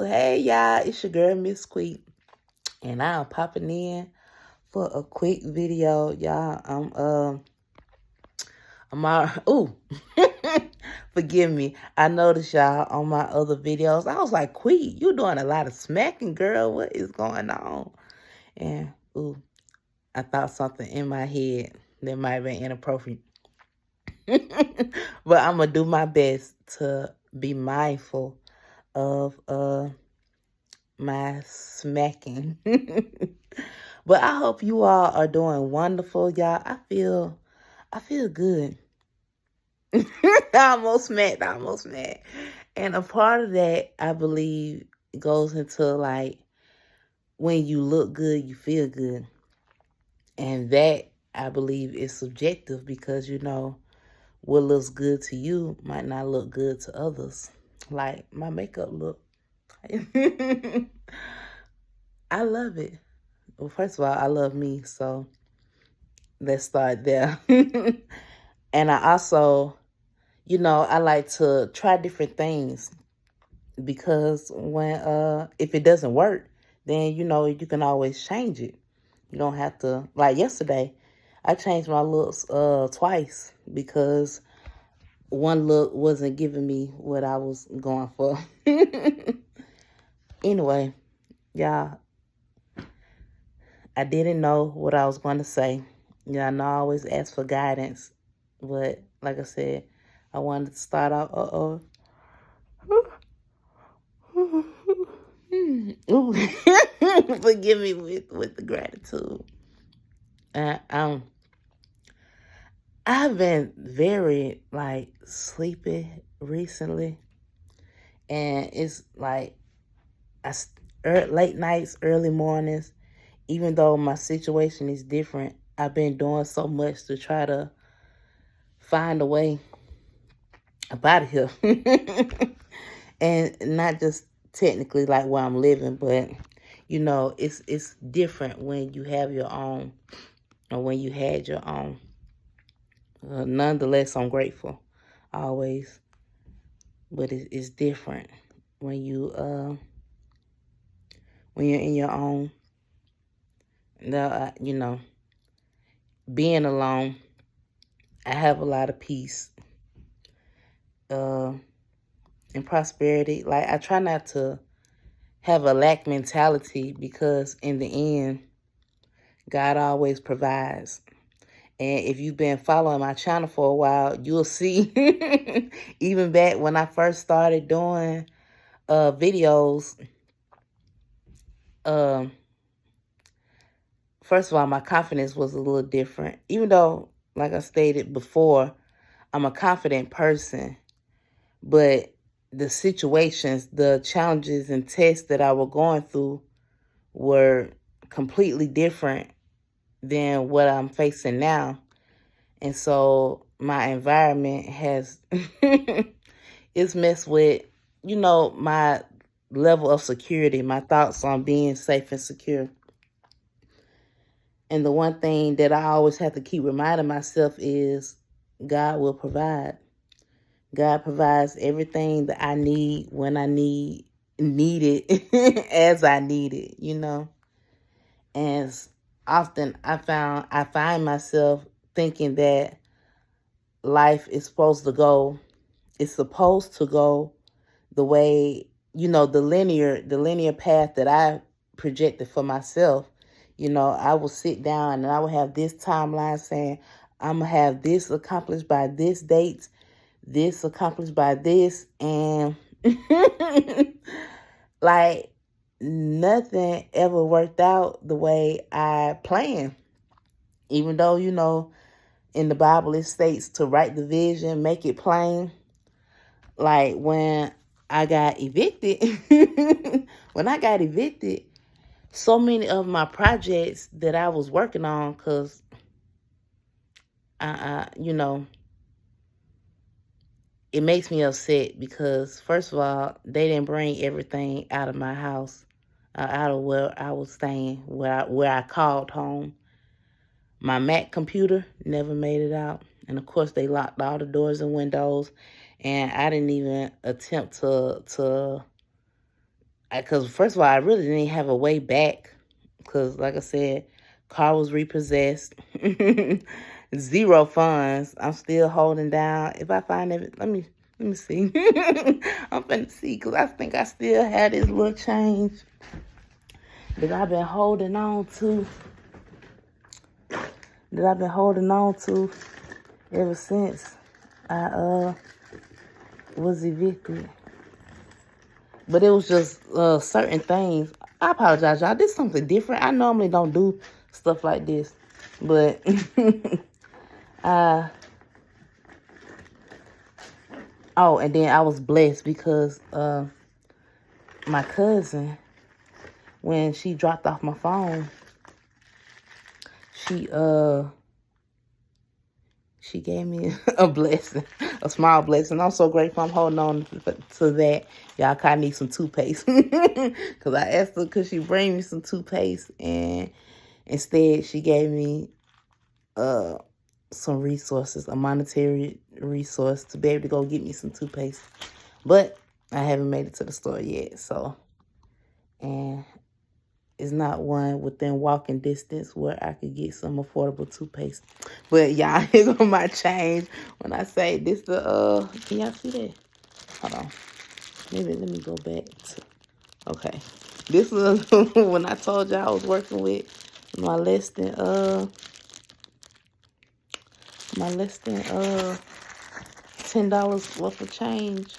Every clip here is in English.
Hey y'all, it's your girl Miss Queet, and I'm popping in for a quick video, y'all. I'm all, ooh, forgive me. I noticed y'all on my other videos. I was like, Queet, you doing a lot of smacking, girl. What is going on? And ooh, I thought something in my head that might have been inappropriate. But I'm gonna do my best to be mindful of my smacking. But I hope you all are doing wonderful, y'all. I feel good. I almost smacked, I almost smacked. And a part of that, I believe, goes into like when you look good, you feel good. And that, I believe, is subjective because, what looks good to you might not look good to others. Like my makeup look. I love it. Well, first of all, I love me, so let's start there. And I also, I like to try different things because when if it doesn't work, then you can always change it. You don't have to, like yesterday, I changed my looks twice because one look wasn't giving me what I was going for. Anyway, y'all, I didn't know what I was going to say. I know I always ask for guidance, but like I said, I wanted to start out. Ooh. Forgive me with the gratitude. I've been very sleepy recently, and it's like late nights, early mornings. Even though my situation is different, I've been doing so much to try to find a way up out of here. And not just technically like where I'm living, but it's different when you have your own or when you had your own. Nonetheless, I'm grateful always, but it's different when you're in your own. Being alone, I have a lot of peace and prosperity. Like, I try not to have a lack mentality because in the end, God always provides. And if you've been following my channel for a while, you'll see even back when I first started doing videos, first of all, my confidence was a little different. Even though, like I stated before, I'm a confident person, but the situations, the challenges and tests that I was going through were completely different than what I'm facing now. And so my environment has, it's messed with, my level of security, my thoughts on being safe and secure. And the one thing that I always have to keep reminding myself is God will provide. God provides everything that I need when I need it as I need it, And often I find myself thinking that life is supposed to go, it's supposed to go the way, the linear path that I projected for myself. I will sit down and I will have this timeline saying, I'm going to have this accomplished by this date, this accomplished by this, and like nothing ever worked out the way I planned. Even though, in the Bible it states to write the vision, make it plain. Like when I got evicted, so many of my projects that I was working on, because it makes me upset because, first of all, they didn't bring everything out of my house, out of where I was staying, where I called home. My Mac computer never made it out. And, of course, they locked all the doors and windows. And I didn't even attempt to Because first of all, I really didn't have a way back. Because like I said, car was repossessed. Zero funds. I'm still holding down. If I find it, let me see. I'm finna see because I think I still had this little change that I've been holding on to. Ever since I was evicted. But it was just certain things. I apologize, y'all. This is something different. I normally don't do stuff like this. But oh, and then I was blessed because my cousin, when she dropped off my phone, she gave me a blessing, a small blessing. I'm so grateful. I'm holding on to that. Y'all, I need some toothpaste. Because I asked her, could she bring me some toothpaste? And instead, she gave me some resources, a monetary resource to be able to go get me some toothpaste. But I haven't made it to the store yet. So, and it's not one within walking distance where I could get some affordable toothpaste. But y'all, here go my change. When I say this, can y'all see that? Hold on. Maybe let me go back to, okay. This was when I told y'all I was working with my less than $10 worth of change.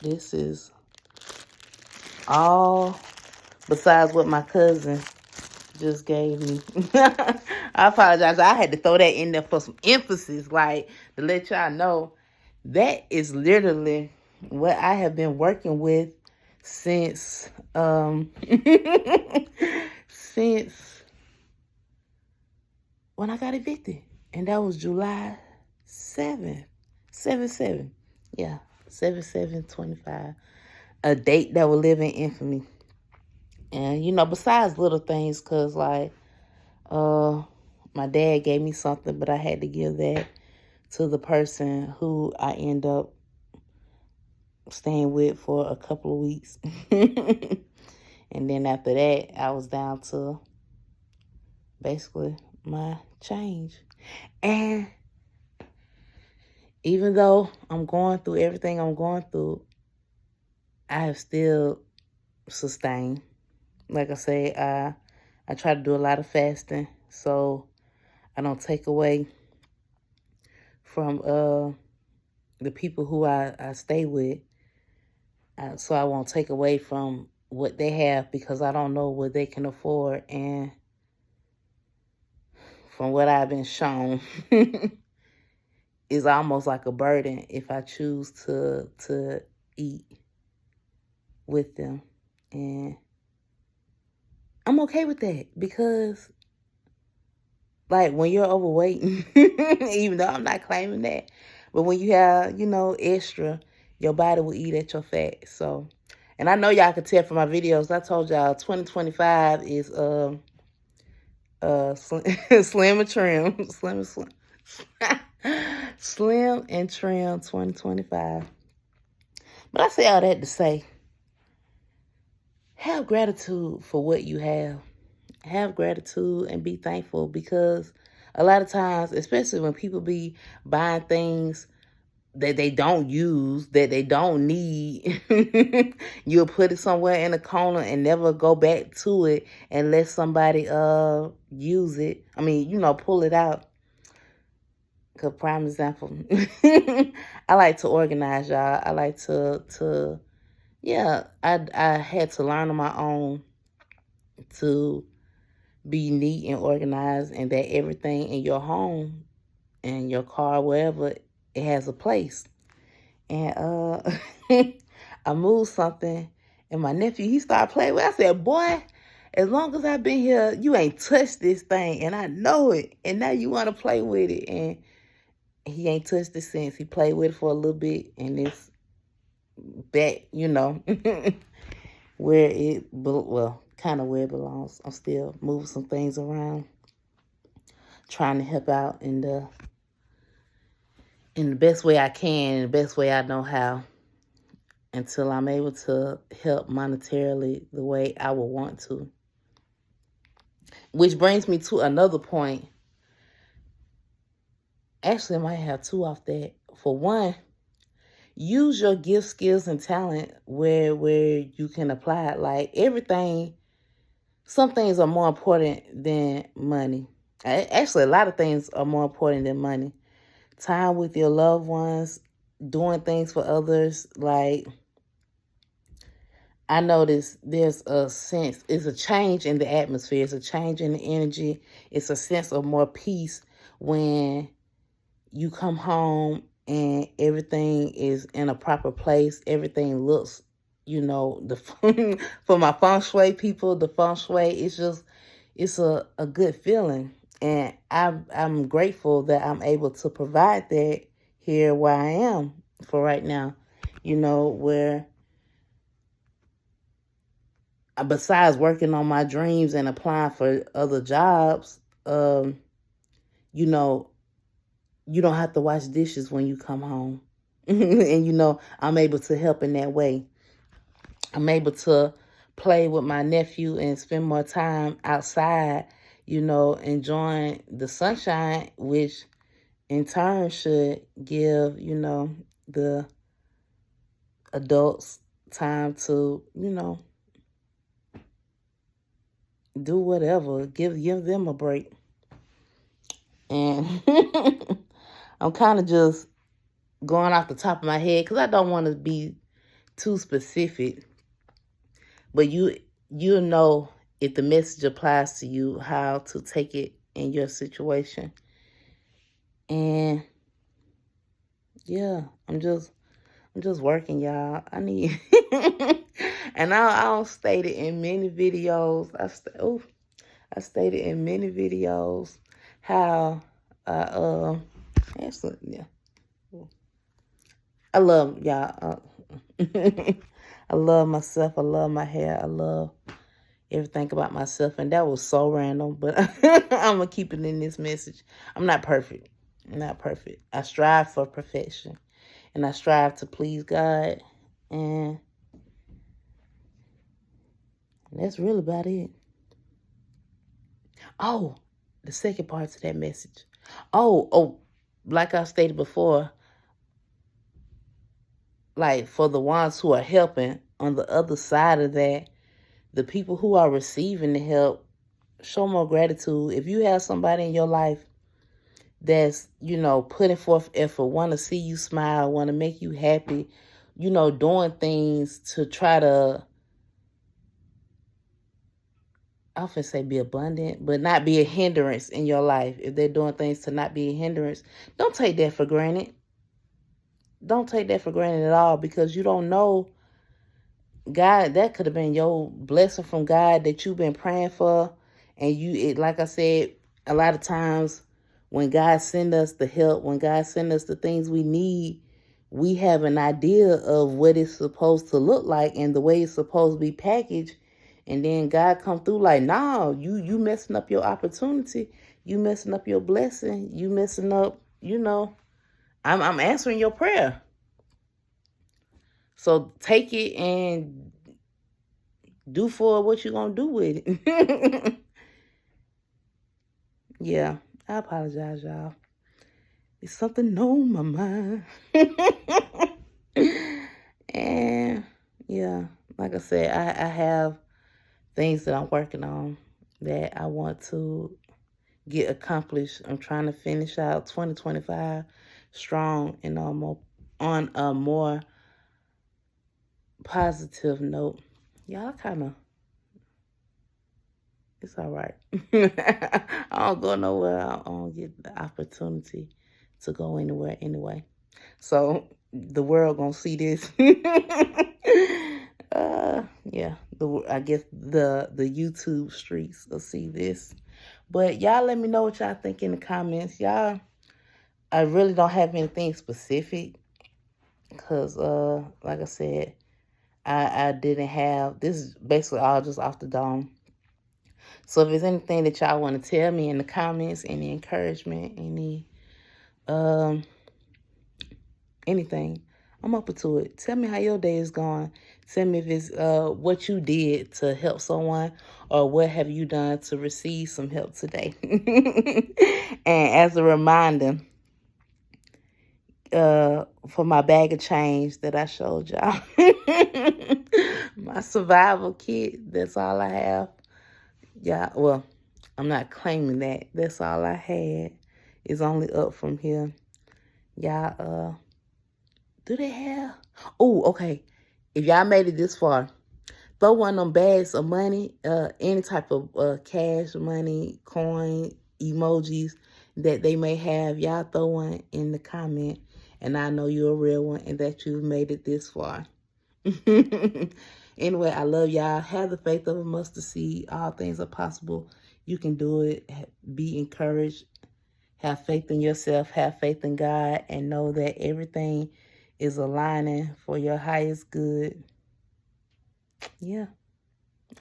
This is all besides what my cousin just gave me. I apologize. I had to throw that in there for some emphasis, like to let y'all know that is literally what I have been working with since since when I got evicted. And that was July 7th. 7/7. Yeah, 7/7/25. A date that will live in infamy. And, besides little things, because, like, my dad gave me something, but I had to give that to the person who I end up staying with for a couple of weeks. And then after that, I was down to basically my change. And even though I'm going through everything I'm going through, I have still sustained. Like I say, I try to do a lot of fasting so I don't take away from the people who I stay with. So I won't take away from what they have because I don't know what they can afford. And from what I've been shown, is almost like a burden if I choose to eat with them. And I'm okay with that because, like, when you're overweight, even though I'm not claiming that, but when you have, extra, your body will eat at your fat. So, and I know y'all can tell from my videos, I told y'all 2025 is slim and trim. Slim and trim 2025. But I say all that to say, have gratitude for what you have. Have gratitude and be thankful because a lot of times, especially when people be buying things that they don't use, that they don't need, you'll put it somewhere in a corner and never go back to it and let somebody use it. I mean, pull it out. Cause prime example, I like to organize, y'all. I like to yeah. I had to learn on my own to be neat and organized, and that everything in your home and your car, wherever, it has a place. And I moved something, and my nephew, he started playing with it. I said, boy, as long as I've been here, you ain't touched this thing, and I know it. And now you want to play with it. And he ain't touched it since. He played with it for a little bit, and it's back, where kind of where it belongs. I'm still moving some things around, trying to help out in the best way I can, the best way I know how. until I'm able to help monetarily the way I would want to. Which brings me to another point. Actually, I might have two off that. For one, use your gift, skills, and talent where you can apply it. Like everything, some things are more important than money. Actually, a lot of things are more important than money. Time with your loved ones, doing things for others. Like, I notice there's a sense, it's a change in the atmosphere. It's a change in the energy. It's a sense of more peace when you come home and everything is in a proper place. Everything looks, for my feng shui people, the feng shui, it's a good feeling. And I'm grateful that I'm able to provide that here where I am for right now, where besides working on my dreams and applying for other jobs, you know, you don't have to wash dishes when you come home. And, I'm able to help in that way. I'm able to play with my nephew and spend more time outside, enjoying the sunshine, which in turn should give, the adults time to, do whatever, give them a break. And I'm kind of just going off the top of my head because I don't want to be too specific. But you'll know if the message applies to you, how to take it in your situation. And yeah, I'm just working, y'all. I need, and I don't state it in many videos. I stated in many videos how actually, yeah, I love y'all. I love myself. I love my hair. I love everything about myself. And that was so random, but I'm going to keep it in this message. I'm not perfect. I'm not perfect. I strive for perfection. And I strive to please God. And that's really about it. Oh, the second part to that message. Oh, like I stated before, like for the ones who are helping, on the other side of that, the people who are receiving the help, show more gratitude. If you have somebody in your life that's, putting forth effort, want to see you smile, want to make you happy, doing things to try to, I often say be abundant, but not be a hindrance in your life. If they're doing things to not be a hindrance, don't take that for granted. Don't take that for granted at all, because you don't know, God, that could have been your blessing from God that you've been praying for. And like I said, a lot of times when God send us the help, when God send us the things we need, we have an idea of what it's supposed to look like and the way it's supposed to be packaged. And then God come through like, no, you messing up your opportunity. You messing up your blessing. You messing up, I'm answering your prayer. So take it and do for what you're going to do with it. Yeah, I apologize, y'all. It's something on my mind. And yeah, like I said, I have things that I'm working on that I want to get accomplished. I'm trying to finish out 2025 strong and on a more positive note. Y'all it's all right. I don't go nowhere. I don't get the opportunity to go anywhere anyway. So the world gonna see this. Yeah. I guess the YouTube streets will see this. But y'all let me know what y'all think in the comments. Y'all, I really don't have anything specific. Because, like I said, I didn't have, this is basically all just off the dome. So if there's anything that y'all want to tell me in the comments, any encouragement, anything, I'm open to it. Tell me how your day is going. Tell me if it's what you did to help someone, or what have you done to receive some help today. And as a reminder, for my bag of change that I showed y'all, my survival kit, that's all I have. Yeah, well, I'm not claiming that. That's all I had. It's only up from here. Y'all, do they have? Oh, okay. If y'all made it this far, throw one of them bags of money, any type of cash, money, coin, emojis that they may have. Y'all throw one in the comment, and I know you're a real one and that you've made it this far. Anyway, I love y'all. Have the faith of a mustard seed. All things are possible. You can do it. Be encouraged. Have faith in yourself. Have faith in God. And know that everything is aligning for your highest good. Yeah.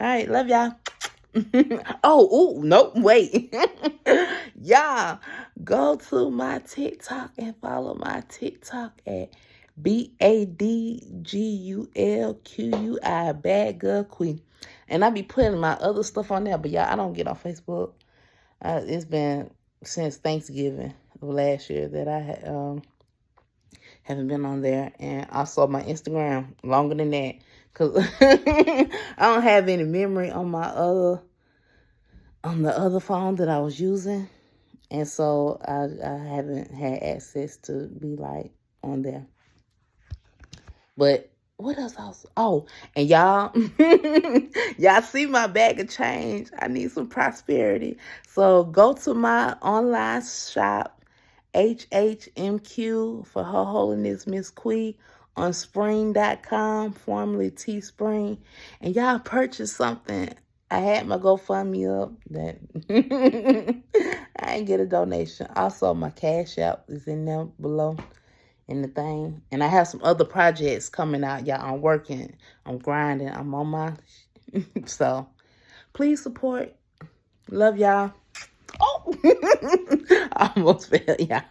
All right. Love y'all. Nope, wait. Y'all, go to my TikTok and follow my TikTok at BADGULQUI, Bad Girl Queen. And I be putting my other stuff on there, but y'all, I don't get on Facebook. It's been since Thanksgiving of last year that I haven't been on there. And also my Instagram longer than that, because I don't have any memory on my the other phone that I was using. And so I haven't had access to be like on there. But what else? And y'all, y'all see my bag of change. I need some prosperity. So go to my online shop, HHMQ, for Her Holiness Miss Quee, on spring.com, formerly Teespring. And y'all purchase something. I had my GoFundMe up that I didn't get a donation. Also, my Cash App is in there below in the thing. And I have some other projects coming out, y'all. I'm working. I'm grinding. I'm on my... So, please support. Love y'all. Oh! I almost fell, y'all.